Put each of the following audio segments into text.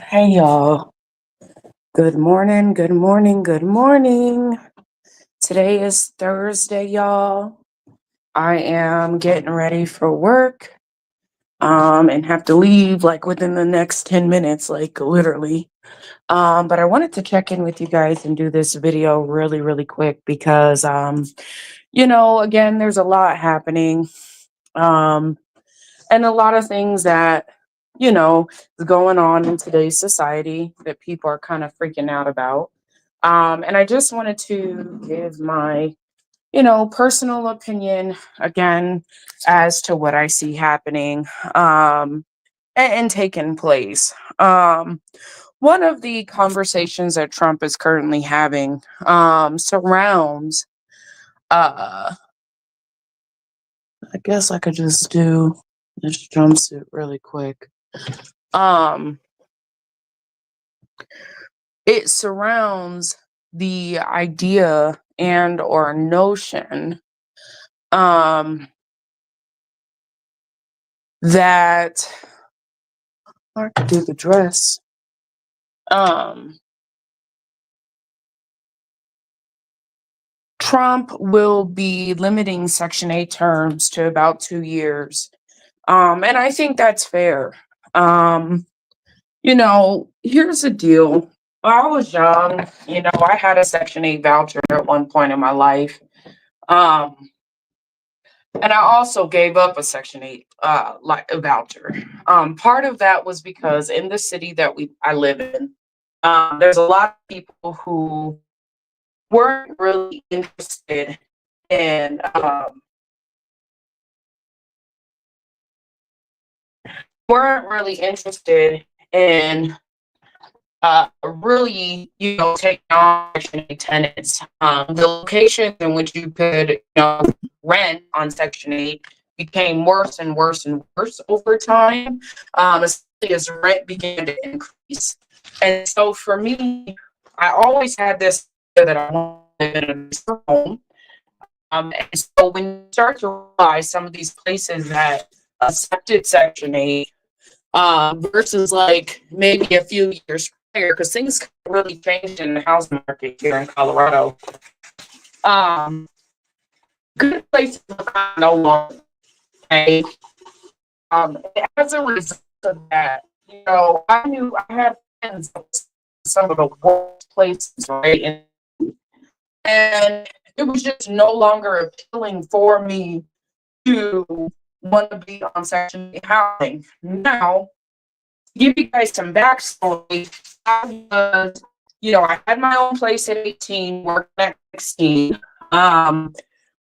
Hey y'all. Good morning, good morning, good morning. Today is Thursday, y'all. I am getting ready for work and have to leave like within the next 10 minutes, like literally. But I wanted to check in with you guys and do this video really, really quick because again, there's a lot happening. Um and a lot of things that is going on in today's society that people are kind of freaking out about. And I just wanted to give my personal opinion again as to what I see happening and taking place. One of the conversations that Trump is currently having surrounds uh I guess I could just do this jumpsuit really quick. um it surrounds the idea and or notion um that I could do the dress. um Trump will be limiting Section 8 terms to about 2 years. And I think that's fair. um Here's the deal. When I was young, I had a Section 8 voucher at one point in my life. um And I also gave up a Section 8 like a voucher. Part of that was because in the city that I live in, there's a lot of people who weren't really interested in weren't really interested in really, taking on Section 8 tenants. The locations in which you could, rent on Section 8 became worse and worse and worse over time, especially as rent began to increase. And so for me, I always had this idea that I want to live in a nicer home. And so when you start to realize some of these places that accepted Section 8 versus like maybe a few years prior, because things really changed in the housing market here in Colorado. Um, Good places are no longer. Okay? As a result of that, I knew I had friends that was some of the worst places, right? And it was just no longer appealing for me to want to be on Section 8 housing. Now, give you guys some backstory. I had my own place at 18, working at 16.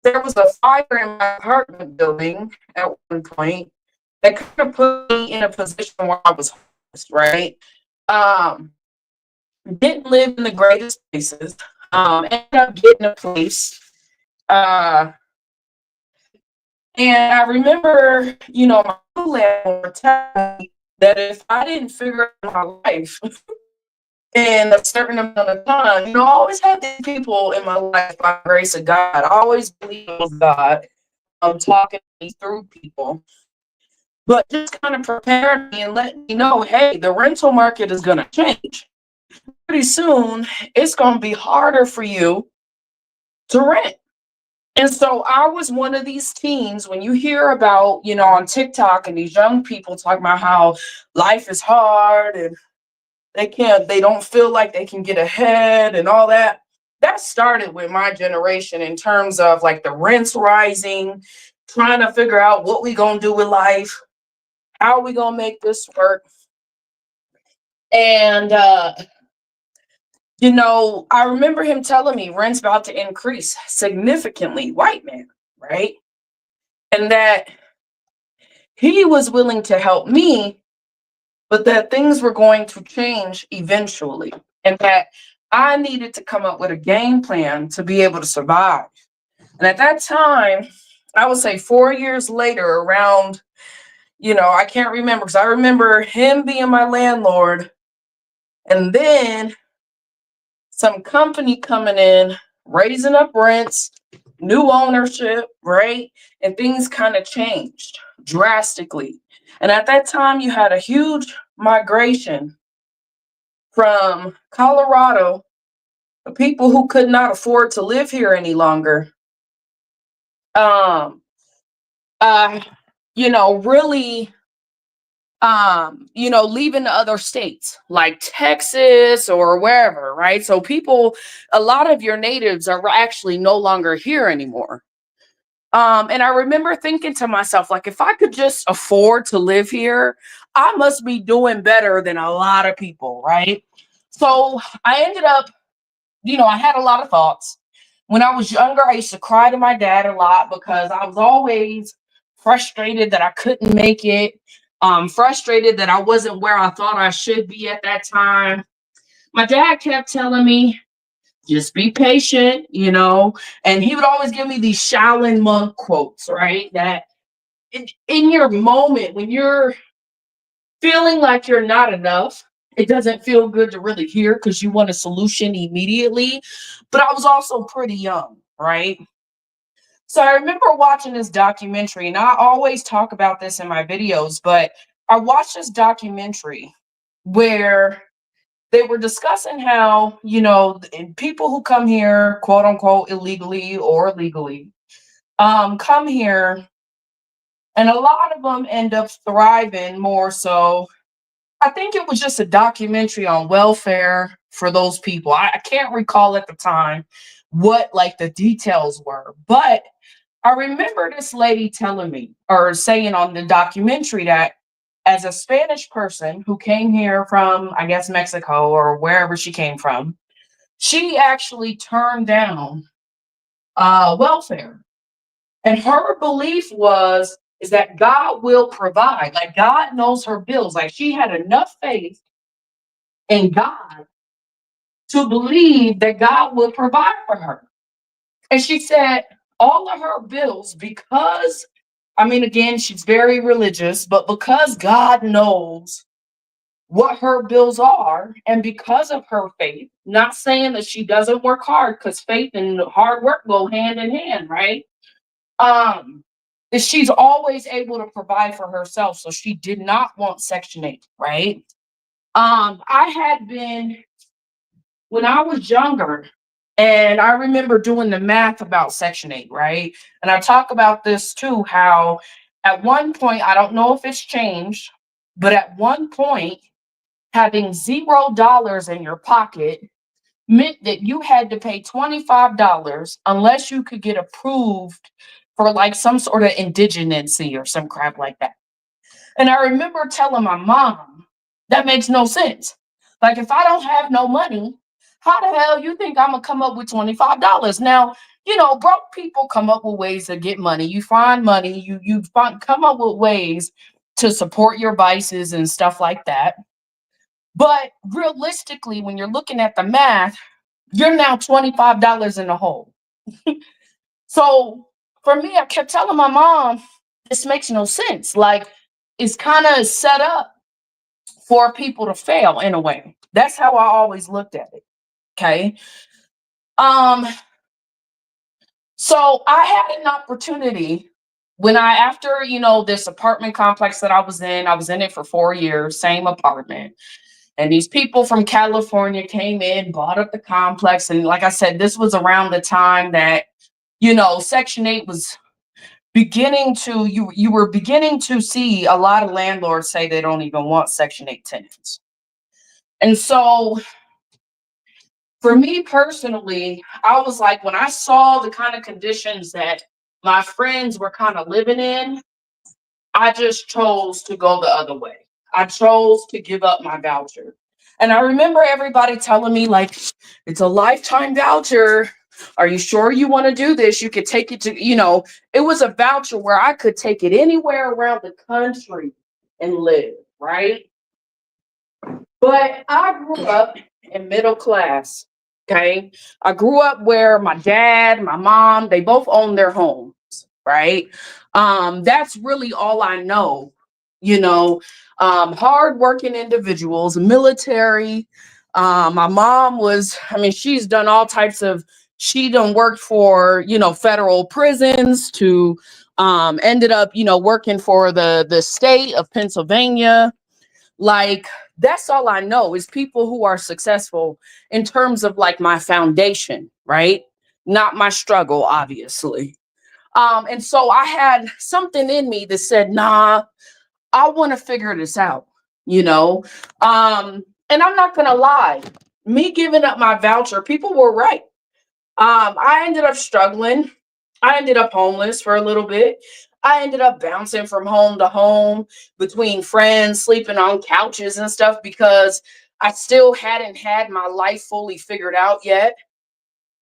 There was a fire in my apartment building at one point that kind of put me in a position where I was homeless, right? Um, didn't live in the greatest places. Ended up getting a place. Uh, and I remember, my landlord telling me that if I didn't figure out my life in a certain amount of time. I always had these people in my life by the grace of God. I always believe it was God. I'm talking me through people. But just kind of preparing me and letting me know, hey, the rental market is going to change. Pretty soon, it's going to be harder for you to rent. And so I was one of these teens when you hear about, on TikTok and these young people talking about how life is hard and they don't feel like they can get ahead and all that. That started with my generation in terms of like the rents rising, trying to figure out what we gonna do with life, how are we gonna make this work. And I remember him telling me rent's about to increase significantly, white man, right? And that he was willing to help me, but that things were going to change eventually. And that I needed to come up with a game plan to be able to survive. And at that time, I would say 4 years later, around, I can't remember because I remember him being my landlord and then some company coming in, raising up rents, new ownership, right? And things kind of changed drastically. And at that time, you had a huge migration from Colorado, the people who could not afford to live here any longer, um, uh, really, leaving the other states like Texas or wherever, right? So people, a lot of your natives are actually no longer here anymore. And I remember thinking to myself, like, if I could just afford to live here, I must be doing better than a lot of people, right? So I ended up, I had a lot of thoughts. When I was younger, I used to cry to my dad a lot because I was always frustrated that I couldn't make it, frustrated that I wasn't where I thought I should be at that time. My dad kept telling me, just be patient, and he would always give me these Shaolin monk quotes, right? That in your moment, when you're feeling like you're not enough, it doesn't feel good to really hear because you want a solution immediately. But I was also pretty young, right? So I remember watching this documentary, and I always talk about this in my videos, but I watched this documentary where they were discussing how, people who come here, quote unquote, illegally or legally, come here, and a lot of them end up thriving more so. I think it was just a documentary on welfare for those people. I can't recall at the time what like the details were, but I remember this lady telling me or saying on the documentary that as a Spanish person who came here from, I guess, Mexico or wherever she came from, she actually turned down welfare. And her belief was is that God will provide. Like God knows her bills. Like she had enough faith in God to believe that God will provide for her. And she said all of her bills, because, I mean, again, she's very religious, but because God knows what her bills are, and because of her faith, not saying that she doesn't work hard, because faith and hard work go hand in hand, right? Um, is she's always able to provide for herself. So she did not want Section 8, right? I had been when I was younger, and I remember doing the math about Section 8, right? And I talk about this too, how at one point, I don't know if it's changed, but at one point, having $0 in your pocket meant that you had to pay $25 unless you could get approved for like some sort of indigenacy or some crap like that. And I remember telling my mom, that makes no sense. Like, if I don't have no money, how the hell you think I'm gonna come up with $25? Now, broke people come up with ways to get money. You find money, come up with ways to support your vices and stuff like that. But realistically, when you're looking at the math, you're now $25 in the hole. So for me, I kept telling my mom, this makes no sense. Like, it's kind of set up for people to fail in a way. That's how I always looked at it. Okay. Um, so I had an opportunity when after, this apartment complex that I was in it for 4 years, same apartment. And these people from California came in, bought up the complex. And like I said, this was around the time that, Section 8 was beginning to, you were beginning to see a lot of landlords say they don't even want Section 8 tenants. And so for me personally, I was like, when I saw the kind of conditions that my friends were kind of living in, I just chose to go the other way. I chose to give up my voucher. And I remember everybody telling me, like, it's a lifetime voucher. Are you sure you want to do this? You could take it to, it was a voucher where I could take it anywhere around the country and live, right? But I grew up in middle class. Okay. I grew up where my dad, my mom, they both own their homes, right? That's really all I know, hardworking individuals, military. My mom was, I mean, she's done all types of, she done worked for, federal prisons to ended up, working for the state of Pennsylvania. Like, That's all I know is people who are successful in terms of like my foundation, right? Not my struggle, obviously. And so I had something in me that said, nah, I want to figure this out, you know? And I'm not gonna lie, me giving up my voucher, people were right. I ended up struggling. I ended up homeless for a little bit. I ended up bouncing from home to home between friends, sleeping on couches and stuff because I still hadn't had my life fully figured out yet.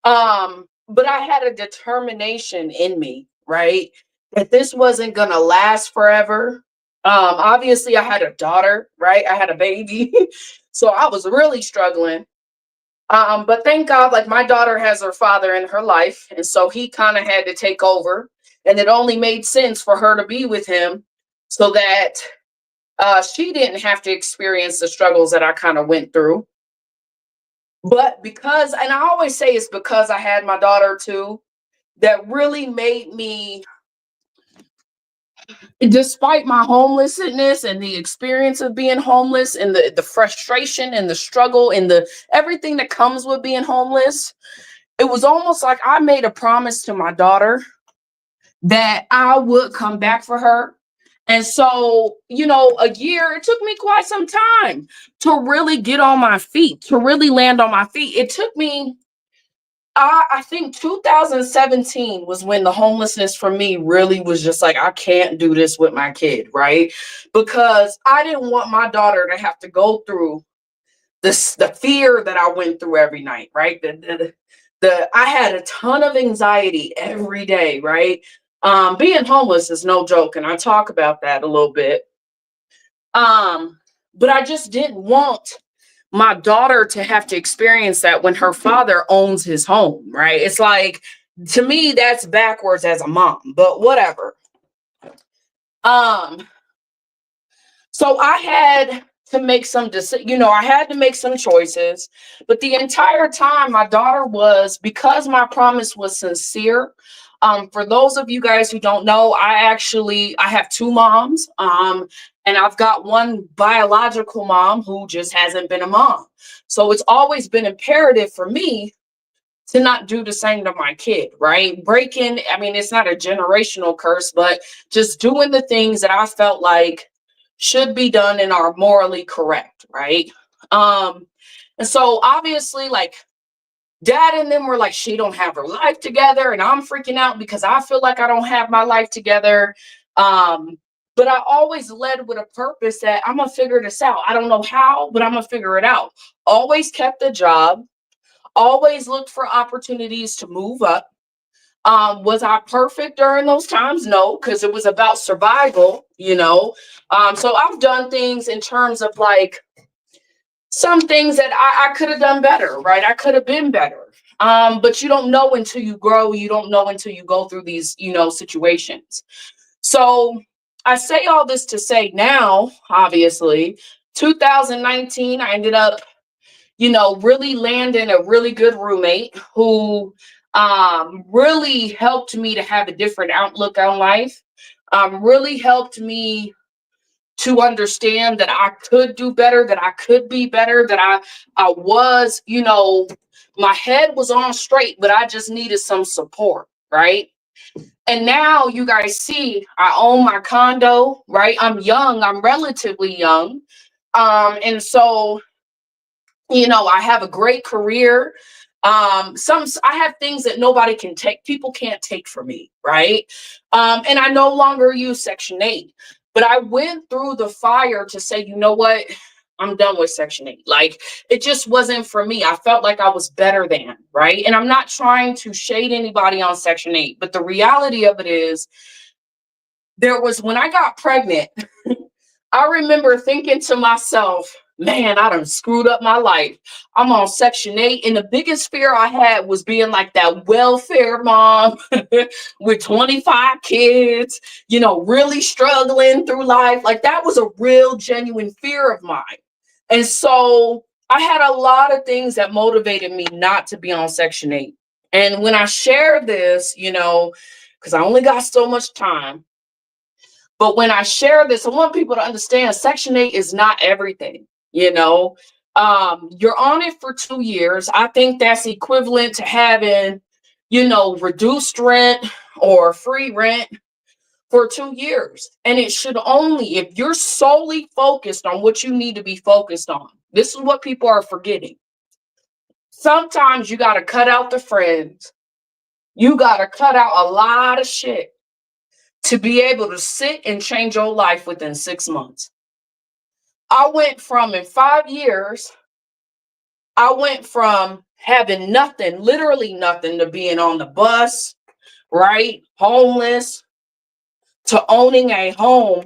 But I had a determination in me, right? That this wasn't gonna last forever. Obviously I had a daughter, right? I had a baby. So I was really struggling. But thank God, like my daughter has her father in her life, and so he kind of had to take over, and it only made sense for her to be with him, so that she didn't have to experience the struggles that I kind of went through. But because, and I always say it's because I had my daughter too, that really made me, despite my homelessness and the experience of being homeless and the frustration and the struggle and the everything that comes with being homeless, it was almost like I made a promise to my daughter that I would come back for her. And so, a year, it took me quite some time to really get on my feet, to really land on my feet. It took me, I think 2017 was when the homelessness for me really was just like, I can't do this with my kid, right? Because I didn't want my daughter to have to go through this, the fear that I went through every night, right? I had a ton of anxiety every day, right? Being homeless is no joke, and I talk about that a little bit. But I just didn't want my daughter to have to experience that when her father owns his home, right? It's like, to me, that's backwards as a mom, but whatever. Um, so I had to make some I had to make some choices, but the entire time my daughter was, because my promise was sincere. For those of you guys who don't know, I have two moms. And I've got one biological mom who just hasn't been a mom. So it's always been imperative for me to not do the same to my kid, right? Breaking, I mean, it's not a generational curse, but just doing the things that I felt like should be done and are morally correct, right? Um, and so obviously, like, dad and them were like, she don't have her life together, and I'm freaking out because I feel like I don't have my life together. But I always led with a purpose that I'm gonna figure this out. I don't know how, but I'm gonna figure it out. Always kept a job, always looked for opportunities to move up. Was I perfect during those times? No, because it was about survival. So I've done things in terms of like some things that I could have done better, right? I could have been better. But you don't know until you grow, you don't know until you go through these, situations. So I say all this to say now, obviously, 2019, I ended up really landing a really good roommate who really helped me to have a different outlook on life, really helped me to understand that I could do better, that I could be better, that I was, my head was on straight, but I just needed some support, right? And now you guys see I own my condo, right? I'm young, I'm relatively young. And so I have a great career. I have things that nobody can take, people can't take from me, right? And I no longer use Section 8, but I went through the fire to say, you know what? I'm done with Section 8. Like, it just wasn't for me. I felt like I was better than, right? And I'm not trying to shade anybody on Section 8, but the reality of it is, there was, when I got pregnant, I remember thinking to myself, man, I done screwed up my life. I'm on Section 8. And the biggest fear I had was being like that welfare mom with 25 kids, really struggling through life. Like, that was a real, genuine fear of mine. And so I had a lot of things that motivated me not to be on Section 8. And when I share this, because I only got so much time, but when I share this, I want people to understand Section 8 is not everything. you know. You're on it for 2 years. I think that's equivalent to having, reduced rent or free rent for 2 years. And it should only, if you're solely focused on what you need to be focused on, this is what people are forgetting. Sometimes you got to cut out the friends. You got to cut out a lot of shit to be able to sit and change your life within 6 months. I went from, in 5 years, I went from having nothing, literally nothing, to being on the bus, right? Homeless, to owning a home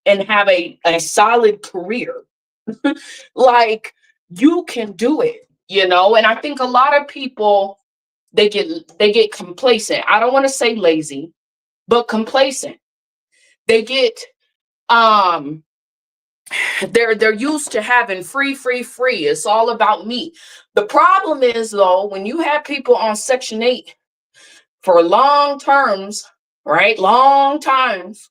and have a solid career. Like, you can do it, and I think a lot of people, they get complacent. I don't want to say lazy, but complacent. They get they're used to having free. It's all about me. The problem is, though, when you have people on Section 8 for long terms, right? Long times,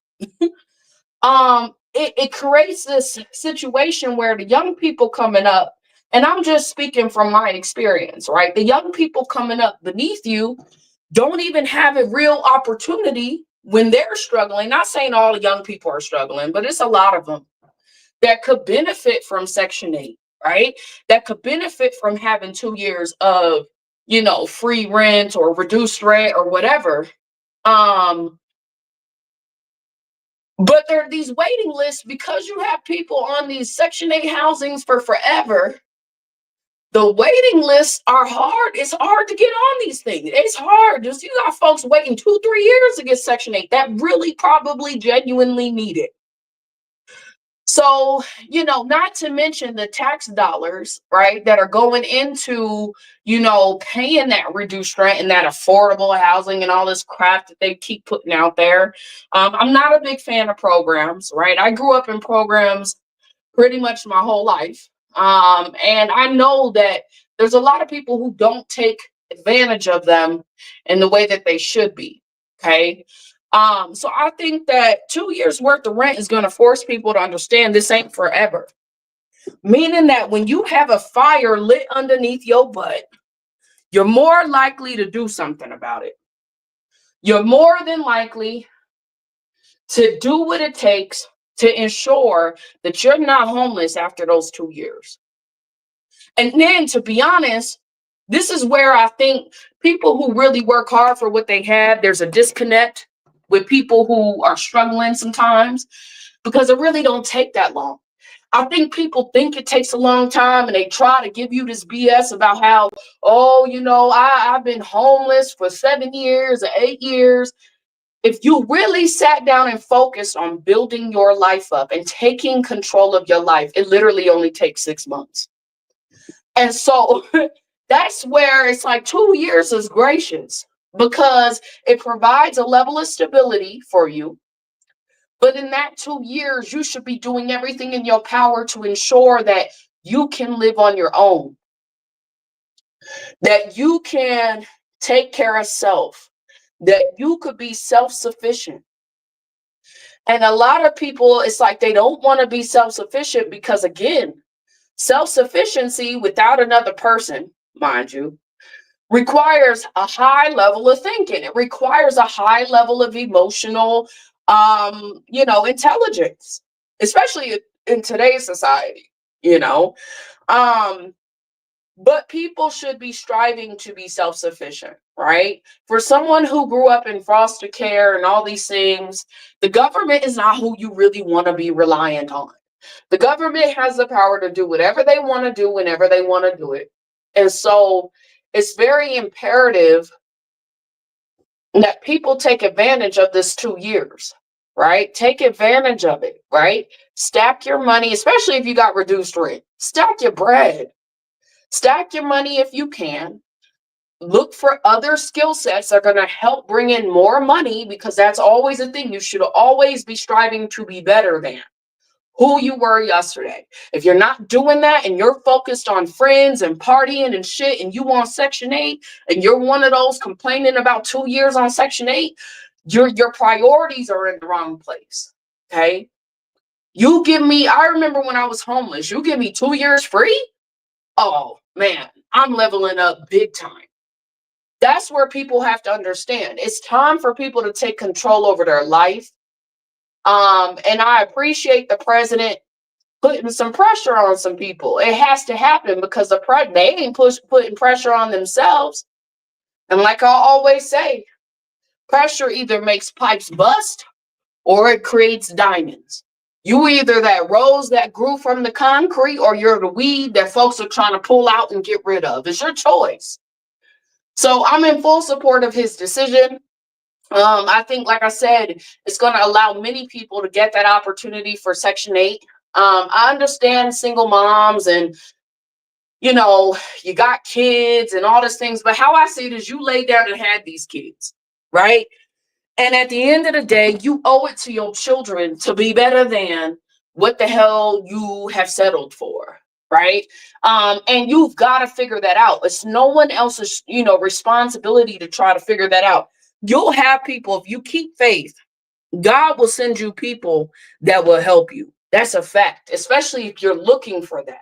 it creates this situation where the young people coming up, and I'm just speaking from my experience, right? The young people coming up beneath you don't even have a real opportunity when they're struggling. Not saying all the young people are struggling, but it's a lot of them that could benefit from Section 8, right? That could benefit from having 2 years of, free rent or reduced rent or whatever. But there are these waiting lists because you have people on these Section 8 housings for forever. The waiting lists are hard. It's hard to get on these things. It's hard. Just, you got folks waiting 2-3 years to get Section 8 that really probably genuinely need it. So, not to mention the tax dollars, right, that are going into, paying that reduced rent and that affordable housing and all this crap that they keep putting out there. I'm not a big fan of programs, right? I grew up in programs pretty much my whole life. And I know that there's a lot of people who don't take advantage of them in the way that they should be. Okay. So I think that 2 years worth of rent is going to force people to understand this ain't forever. Meaning that when you have a fire lit underneath your butt, you're more likely to do something about it. You're more than likely to do what it takes to ensure that you're not homeless after those 2 years. And then, to be honest, this is where I think people who really work hard for what they have, there's a disconnect with people who are struggling sometimes, because it really don't take that long. I think people think it takes a long time, and they try to give you this BS about how, I've been homeless for 7 years or 8 years. If you really sat down and focused on building your life up and taking control of your life, it literally only takes 6 months. And so that's where it's like 2 years is gracious, because it provides a level of stability for you. But in that 2 years, you should be doing everything in your power to ensure that you can live on your own, that you can take care of self, that you could be self-sufficient. And a lot of people, it's like they don't want to be self-sufficient because, again, self-sufficiency without another person, mind you, requires a high level of thinking. It requires a high level of emotional, intelligence, especially in today's society, But people should be striving to be self-sufficient, right? For someone who grew up in foster care and all these things, the government is not who you really want to be reliant on. The government has the power to do whatever they want to do whenever they want to do it. And so it's very imperative that people take advantage of this 2 years, right? Take advantage of it, right? Stack your money, especially if you got reduced rent. Stack your bread. Stack your money if you can. Look for other skill sets that are going to help bring in more money, because that's always a thing. You should always be striving to be better than who you were yesterday. If you're not doing that and you're focused on friends and partying and shit, and you want Section 8, and you're one of those complaining about 2 years on Section 8, your priorities are in the wrong place. Okay? You give me, I remember when I was homeless, you give me 2 years free? Oh man, I'm leveling up big time. That's where people have to understand. It's time for people to take control over their life. And I appreciate the president putting some pressure on some people. It has to happen because they ain't putting pressure on themselves. And like I always say, pressure either makes pipes bust or it creates diamonds. You either that rose that grew from the concrete or you're the weed that folks are trying to pull out and get rid of. It's your choice. So I'm in full support of his decision. I think, like I said, it's going to allow many people to get that opportunity for Section 8. I understand single moms and, you know, you got kids and all these things, but how I see it is you laid down and had these kids, right? And at the end of the day, you owe it to your children to be better than what the hell you have settled for, right? And you've got to figure that out. It's no one else's, responsibility to try to figure that out. You'll have people, if you keep faith, God will send you people that will help you. That's a fact, especially if you're looking for that.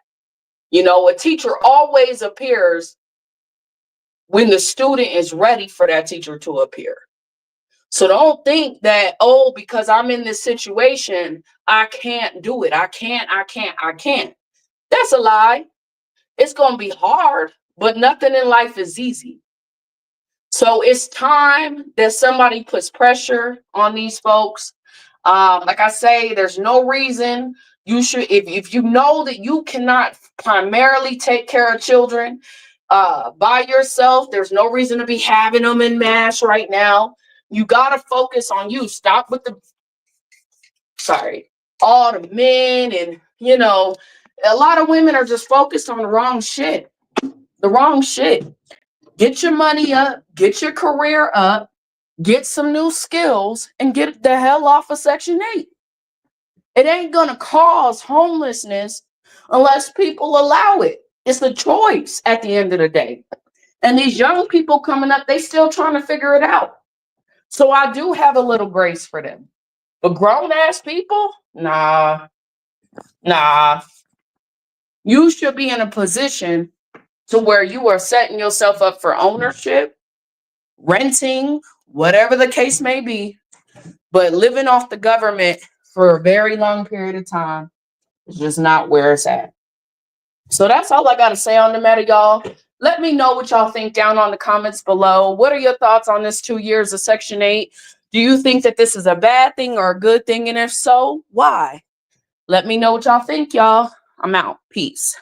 A teacher always appears when the student is ready for that teacher to appear. So don't think that, because I'm in this situation, I can't do it. I can't. That's a lie. It's going to be hard, but nothing in life is easy. So it's time that somebody puts pressure on these folks. Like I say, there's no reason you should, if you know that you cannot primarily take care of children by yourself, there's no reason to be having them in mass right now. You got to focus on you. Stop with all the men and, a lot of women are just focused on the wrong shit. Get your money up, get your career up, get some new skills, and get the hell off of Section 8. It ain't going to cause homelessness unless people allow it. It's a choice at the end of the day. And these young people coming up, they still trying to figure it out. So I do have a little grace for them. But grown-ass people, nah. You should be in a position to where you are setting yourself up for ownership, renting, whatever the case may be. But living off the government for a very long period of time is just not where it's at. So that's all I got to say on the matter, y'all. Let me know what y'all think down on the comments below. What are your thoughts on this 2 years of Section 8? Do you think that this is a bad thing or a good thing? And if so, why? Let me know what y'all think, y'all. I'm out. Peace.